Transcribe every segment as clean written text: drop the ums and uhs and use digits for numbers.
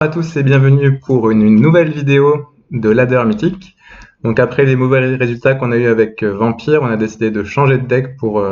Bonjour à tous et bienvenue pour une nouvelle vidéo de ladder mythique. Donc après les mauvais résultats qu'on a eu avec Vampire, on a décidé de changer de deck pour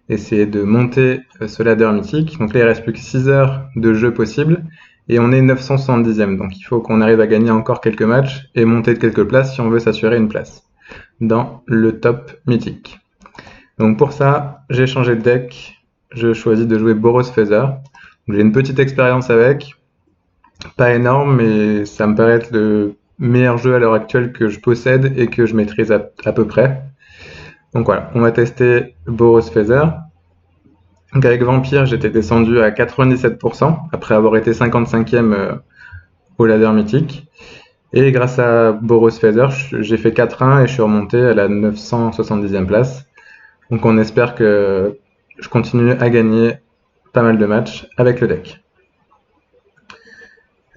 essayer de monter ce ladder mythique. Donc là il reste plus que 6 heures de jeu possible et on est 970e. Donc il faut qu'on arrive à gagner encore quelques matchs et monter de quelques places si on veut s'assurer une place dans le top mythique. Donc pour ça, j'ai changé de deck. Je choisis de jouer Boros Feather. J'ai une petite expérience avec. Pas énorme, mais ça me paraît être le meilleur jeu à l'heure actuelle que je possède et que je maîtrise à peu près. Donc voilà, on va tester Boros Feather. Donc avec Vampire, j'étais descendu à 97% après avoir été 55e au ladder mythique. Et grâce à Boros Feather, j'ai fait 4-1 et je suis remonté à la 970e place. Donc on espère que je continue à gagner pas mal de matchs avec le deck.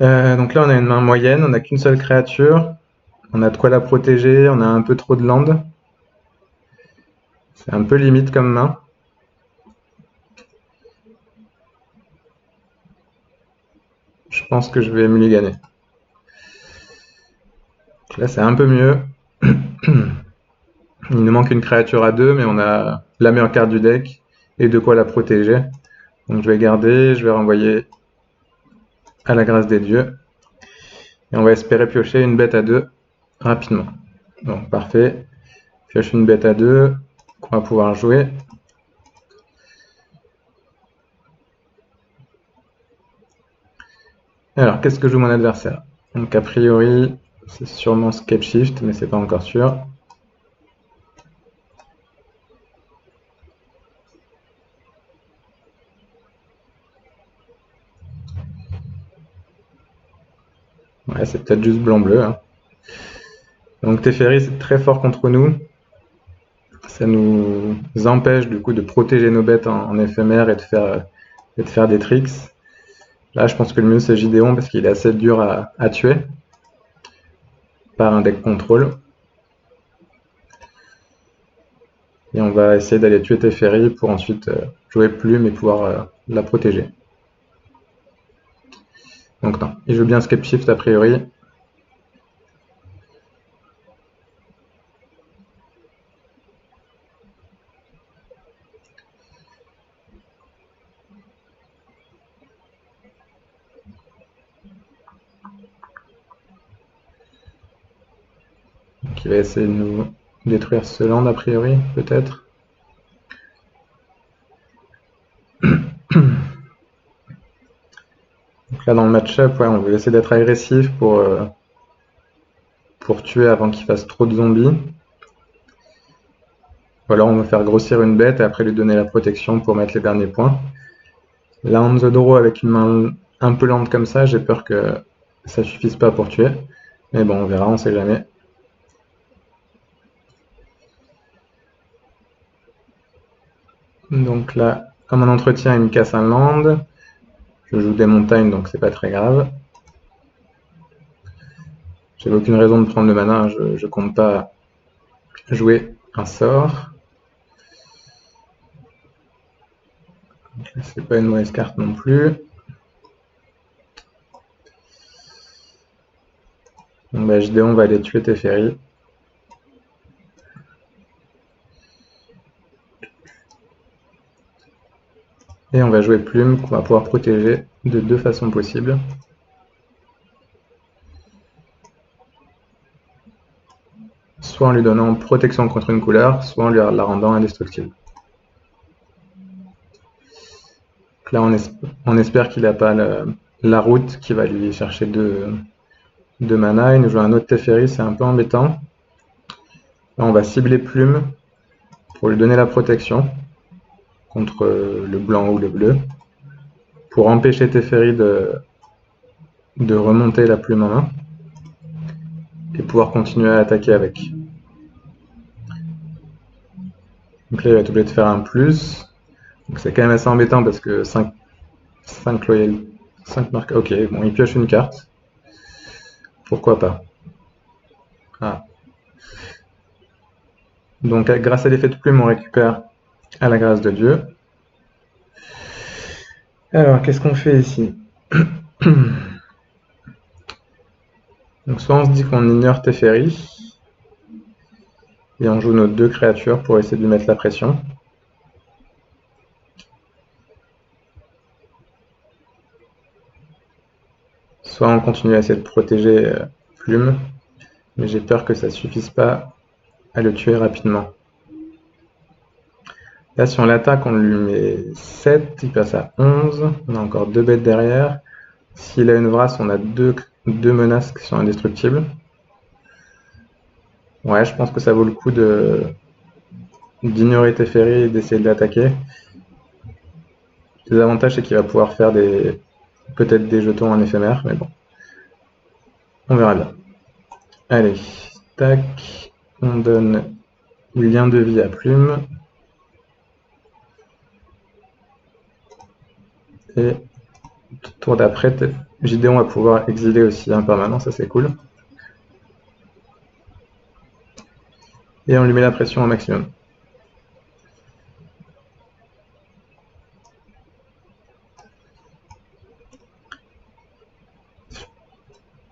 Donc là on a une main moyenne, on n'a qu'une seule créature, on a de quoi la protéger, on a un peu trop de land. C'est un peu limite comme main. Je pense que je vais mulliganer. Donc là c'est un peu mieux. Il nous manque une créature à 2, mais on a la meilleure carte du deck et de quoi la protéger. Donc je vais garder, je vais renvoyer à la grâce des dieux. Et on va espérer piocher une bête à 2 rapidement. Donc parfait. Pioche une bête à 2 qu'on va pouvoir jouer. Alors, qu'est-ce que joue mon adversaire? Donc a priori, c'est sûrement Scape Shift, mais c'est pas encore sûr. Ouais, c'est peut-être juste blanc-bleu. Hein. Donc Teferi, c'est très fort contre nous. Ça nous empêche du coup de protéger nos bêtes en éphémère et de faire des tricks. Là, je pense que le mieux c'est Gideon parce qu'il est assez dur à tuer par un deck contrôle. Et on va essayer d'aller tuer Teferi pour ensuite jouer Plume et pouvoir la protéger. Donc non, il joue bien Scape Shift a priori. Donc il va essayer de nous détruire ce land a priori, peut-être. Donc là dans le match-up, ouais, on va essayer d'être agressif pour tuer avant qu'il fasse trop de zombies. Ou alors on va faire grossir une bête et après lui donner la protection pour mettre les derniers points. Là on the draw avec une main un peu lente comme ça, j'ai peur que ça suffise pas pour tuer. Mais bon, on verra, on sait jamais. Donc là, comme un entretien, il me casse un land. Je joue des montagnes, donc c'est pas très grave. J'avais aucune raison de prendre le mana, hein, je compte pas jouer un sort. C'est pas une mauvaise carte non plus. Bon bah Gideon va aller tuer Teferi. Et on va jouer Plume qu'on va pouvoir protéger de deux façons possibles. Soit en lui donnant protection contre une couleur, soit en lui la rendant indestructible. Donc là on espère qu'il n'a pas la route qui va lui chercher deux mana. Il nous joue un autre Teferi, c'est un peu embêtant. Là on va cibler Plume pour lui donner la protection contre le blanc ou le bleu, pour empêcher Teferi de remonter la Plume en main et pouvoir continuer à attaquer avec. Donc là il va être obligé de faire un plus. Donc c'est quand même assez embêtant parce que 5 loyal, 5 marques. Ok, bon il pioche une carte. Pourquoi pas. Ah. Donc grâce à l'effet de Plume on récupère à la grâce de Dieu. Alors qu'est-ce qu'on fait ici? Donc soit on se dit qu'on ignore Teferi, et on joue nos deux créatures pour essayer de lui mettre la pression. Soit on continue à essayer de protéger Plume, mais j'ai peur que ça ne suffise pas à le tuer rapidement. Là, si on l'attaque, on lui met 7, il passe à 11. On a encore 2 bêtes derrière. S'il a une Vrasse, on a deux menaces qui sont indestructibles. Ouais, je pense que ça vaut le coup d'ignorer Teferi et d'essayer de l'attaquer. Les avantages, c'est qu'il va pouvoir faire peut-être des jetons en éphémère, mais bon. On verra bien. Allez, tac. On donne lien de vie à Plume. Et tour d'après, Gideon va pouvoir exiler aussi un permanent, ça c'est cool. Et on lui met la pression au maximum.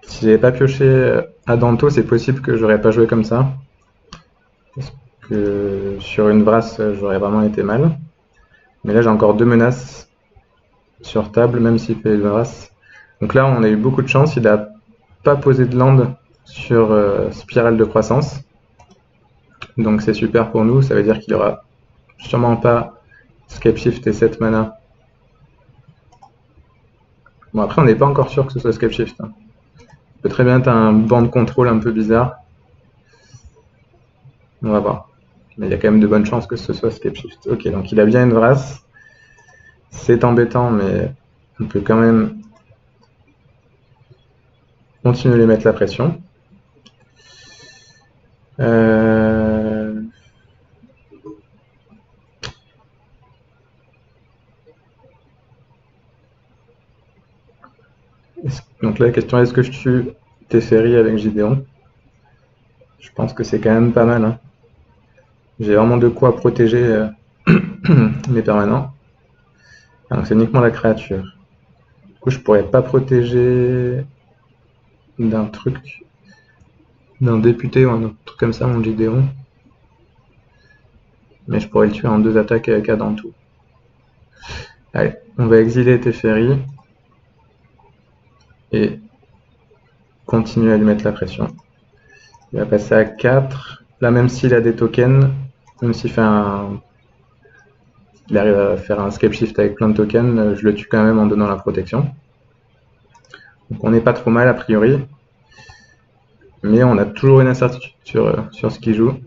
Si j'avais pas pioché Adanto, c'est possible que j'aurais pas joué comme ça. Parce que sur une Vrasse, j'aurais vraiment été mal. Mais là, j'ai encore 2 menaces sur table, même s'il fait une Vrasse. Donc là, on a eu beaucoup de chance. Il n'a pas posé de land sur Spirale de croissance. Donc c'est super pour nous. Ça veut dire qu'il aura sûrement pas Scapeshift et 7 mana. Bon, après, on n'est pas encore sûr que ce soit Scapeshift. Hein. Ça peut très bien être un banc de contrôle un peu bizarre. On va voir. Mais il y a quand même de bonnes chances que ce soit Scapeshift. Ok, donc il a bien une Vrasse. C'est embêtant, mais on peut quand même continuer à lui mettre la pression. Donc là, la question est, est-ce que je tue Teferi avec Gideon? Je pense que c'est quand même pas mal. Hein. J'ai vraiment de quoi protéger mes permanents. Ah, donc c'est uniquement la créature. Du coup, je pourrais pas protéger d'un truc, d'un député ou un autre truc comme ça, mon Gideon. Mais je pourrais le tuer en 2 attaques avec Adantou. Allez, on va exiler Teferi et continuer à lui mettre la pression. Il va passer à 4. Là, même s'il a des tokens, même s'il fait il arrive à faire un Scapeshift avec plein de tokens, je le tue quand même en donnant la protection. Donc on n'est pas trop mal a priori. Mais on a toujours une incertitude sur ce qu'il joue.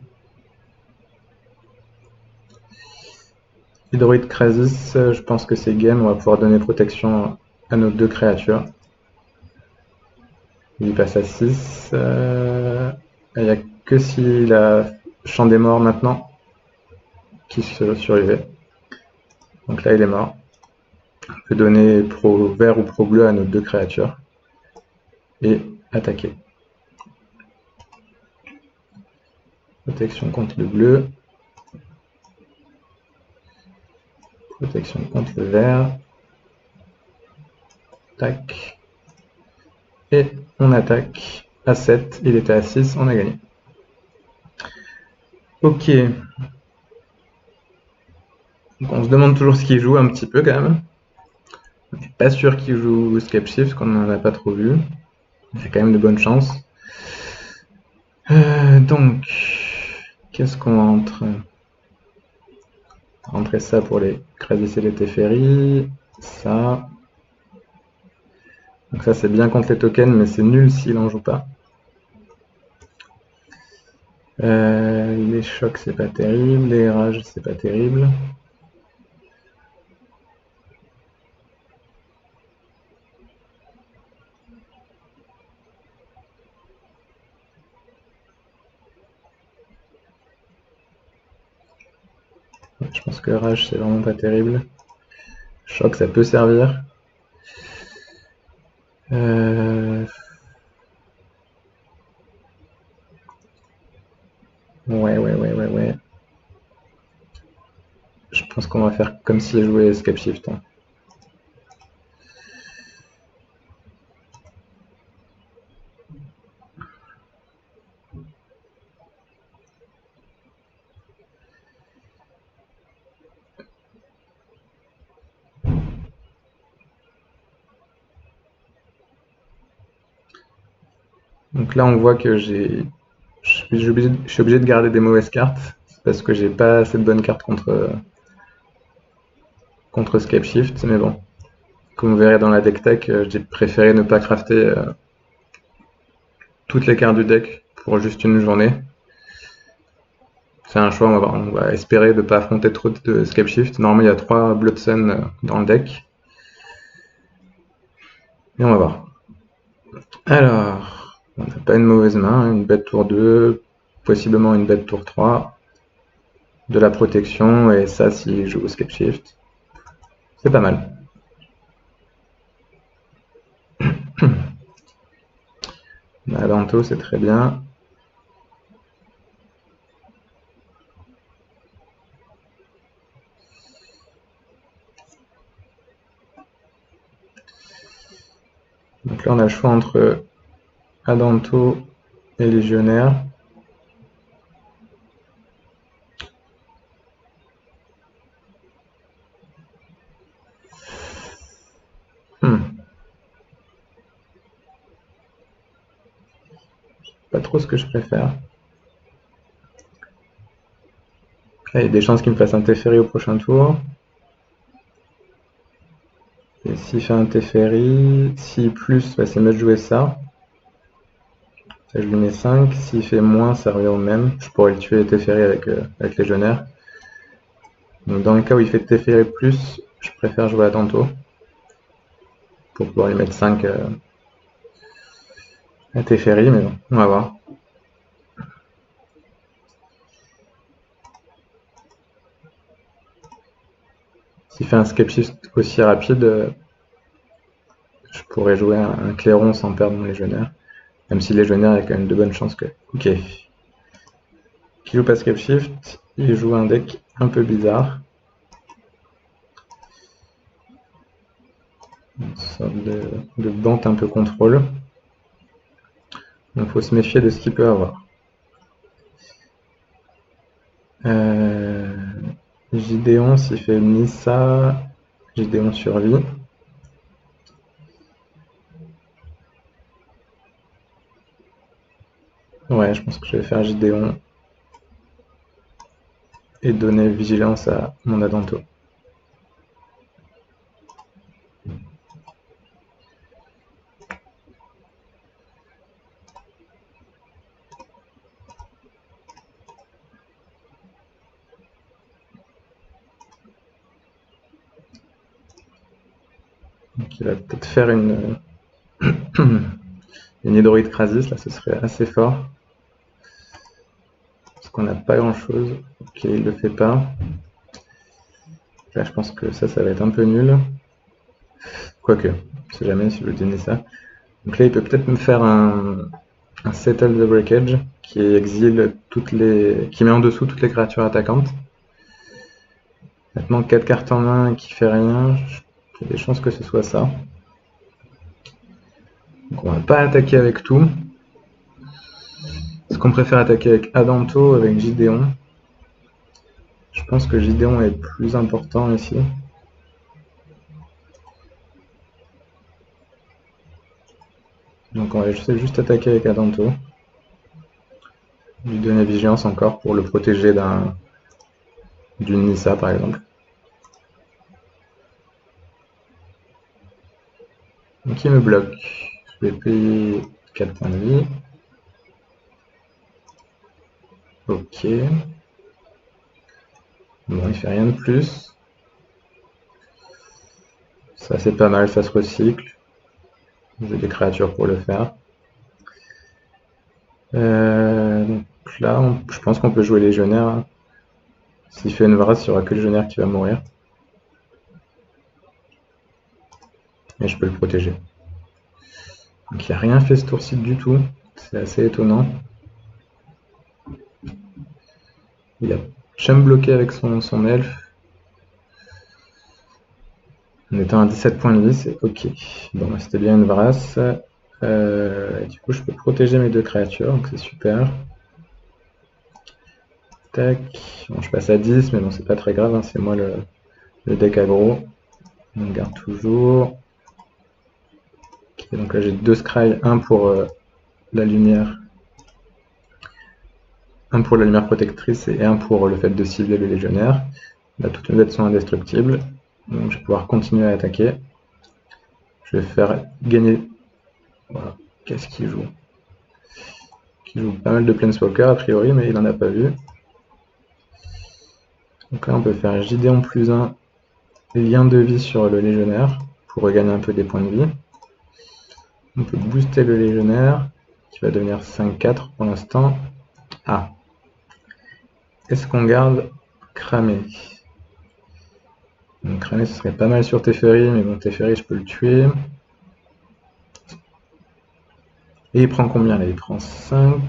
Hydroid Krasis, je pense que c'est game, on va pouvoir donner protection à nos 2 créatures. Il passe à 6. Il n'y a que s'il a Champ des Morts maintenant qui se survivait. Donc là il est mort. On peut donner pro vert ou pro bleu à nos 2 créatures. Et attaquer. Protection contre le bleu. Protection contre le vert. Tac. Et on attaque à 7. Il était à 6, on a gagné. Ok. Donc on se demande toujours ce qu'il joue un petit peu quand même. Je suis pas sûr qu'il joue Scapeshift, qu'on n'en a pas trop vu. Il y a quand même de bonnes chances. Donc, qu'est-ce qu'on rentre? Rentrer ça pour les Krasis et les Teferi. Ça. Donc ça c'est bien contre les tokens, mais c'est nul s'il en joue pas. Les chocs c'est pas terrible, les rages c'est pas terrible. Je pense que rage c'est vraiment pas terrible. Choc ça peut servir. Ouais. Je pense qu'on va faire comme s'il jouait Scapeshift. Hein. Donc là, on voit que je suis obligé de garder des mauvaises cartes. C'est parce que j'ai pas assez de bonnes cartes contre Scape Shift. Mais bon, comme vous verrez dans la deck tech, j'ai préféré ne pas crafter toutes les cartes du deck pour juste une journée. C'est un choix, on va espérer de ne pas affronter trop de Scape Shift. Normalement, il y a 3 Blood Sun dans le deck. Et on va voir. Alors, on n'a pas une mauvaise main, une bête tour 2, possiblement une bête tour 3, de la protection, et ça s'il joue au Scape Shift. C'est pas mal. Adanto, c'est très bien. Donc là, on a le choix entre Adanto et Légionnaire. Pas trop ce que je préfère. Là, il y a des chances qu'il me fasse un Teferi au prochain tour. Et s'il fait un Teferi, s'il plus, bah, c'est mieux de jouer ça. Ça, je lui mets 5. S'il fait moins, ça revient au même. Je pourrais le tuer Teferi avec Légionnaire. Donc dans le cas où il fait Teferi plus, je préfère jouer à Tantôt. Pour pouvoir lui mettre 5 à Teferi, mais bon, on va voir. S'il fait un Scape Shift aussi rapide, je pourrais jouer un Clairon sans perdre mon Légionnaire. Même si Légionnaire, il y a quand même de bonnes chances que... Ok. Qui joue pas Scape Shift, il joue un deck un peu bizarre. Une sorte de Bant un peu contrôle. Donc faut se méfier de ce qu'il peut avoir. Gideon, s'il fait Nissa, Gideon survit. Ouais, je pense que je vais faire Gideon et donner vigilance à mon Adanto. Donc il va peut-être faire une Hydroïde Krasis, là ce serait assez fort. Parce qu'on n'a pas grand chose. Ok, il le fait pas. Là je pense que ça va être un peu nul. Quoique, on sait jamais si je veux donner ça. Donc là il peut peut-être me faire un Settle the Breakage qui exile qui met en dessous toutes les créatures attaquantes. Maintenant 4 cartes en main qui fait rien, il y a des chances que ce soit ça. Donc on va pas attaquer avec tout. Est-ce qu'on préfère attaquer avec Adanto, avec Gideon? Je pense que Gideon est plus important ici. Donc on va juste attaquer avec Adanto. Lui donner vigilance encore pour le protéger d'une Nissa par exemple. Donc il me bloque. Je vais payer 4 points de vie. Ok. Bon, il fait rien de plus. Ça c'est pas mal, ça se recycle. J'ai des créatures pour le faire. Donc là, je pense qu'on peut jouer Légionnaire. S'il fait une Vras, il n'y aura que le Légionnaire qui va mourir. Et je peux le protéger. Donc il n'a rien fait ce tour-ci du tout. C'est assez étonnant. Il a chum bloqué avec son elfe. En étant à 17 points de vie, c'est ok. Bon, c'était bien une Vras. Du coup, je peux protéger mes 2 créatures, donc c'est super. Tac. Bon, je passe à 10, mais bon, c'est pas très grave, hein, c'est moi le deck aggro. On garde toujours. Okay, donc là, j'ai 2 scry, un pour la lumière. Un pour la lumière protectrice et un pour le fait de cibler le légionnaire. Là, toutes mes bêtes sont indestructibles. Donc je vais pouvoir continuer à attaquer. Je vais faire gagner... Voilà. Qu'est-ce qu'il joue? Il joue pas mal de Planeswalker a priori, mais il n'en a pas vu. Donc là on peut faire Gideon plus 1, lien de vie sur le légionnaire, pour regagner un peu des points de vie. On peut booster le légionnaire, qui va devenir 5-4 pour l'instant. Ah. Est-ce qu'on garde Cramé? Donc Cramé ce serait pas mal sur Teferi, mais bon Teferi je peux le tuer. Et il prend combien là? Il prend 5,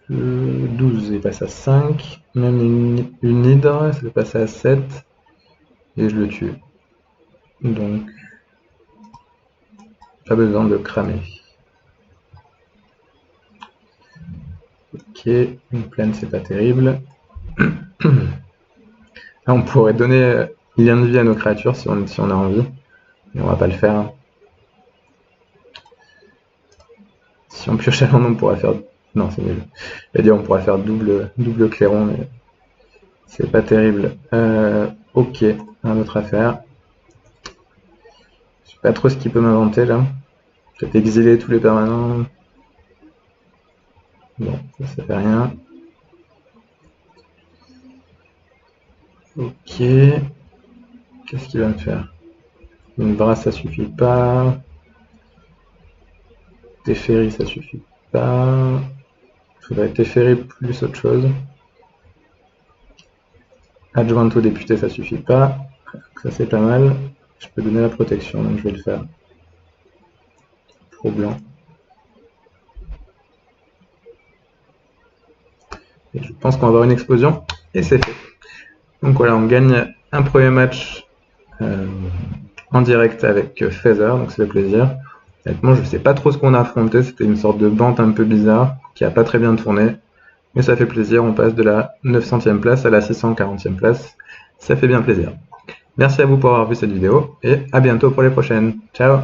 12, il passe à 5. Même une hydre, ça peut passer à 7. Et je le tue. Donc, pas besoin de cramer. Ok, une plaine c'est pas terrible. Là, on pourrait donner lien de vie à nos créatures si on a envie. Mais on va pas le faire. Si on pioche à l'an, on pourra faire... Non, c'est nul. C'est-à-dire on pourra faire double clairon, mais c'est pas terrible. Ok, un autre affaire. Je sais pas trop ce qu'il peut m'inventer là. Peut-être exiler tous les permanents. Bon, ça fait rien. Ok. Qu'est-ce qu'il va me faire? Une brasse, ça suffit pas. Teferi, ça suffit pas. Il faudrait Teferi plus autre chose. Adjointe au député, ça suffit pas. Ça c'est pas mal. Je peux donner la protection, donc je vais le faire. Trop blanc. Et je pense qu'on va avoir une explosion. Et c'est fait. Donc voilà, on gagne un premier match en direct avec Feather, donc ça fait plaisir. Honnêtement, je sais pas trop ce qu'on a affronté, c'était une sorte de bande un peu bizarre, qui a pas très bien tourné. Mais ça fait plaisir, on passe de la 900e place à la 640e place. Ça fait bien plaisir. Merci à vous pour avoir vu cette vidéo, et à bientôt pour les prochaines. Ciao!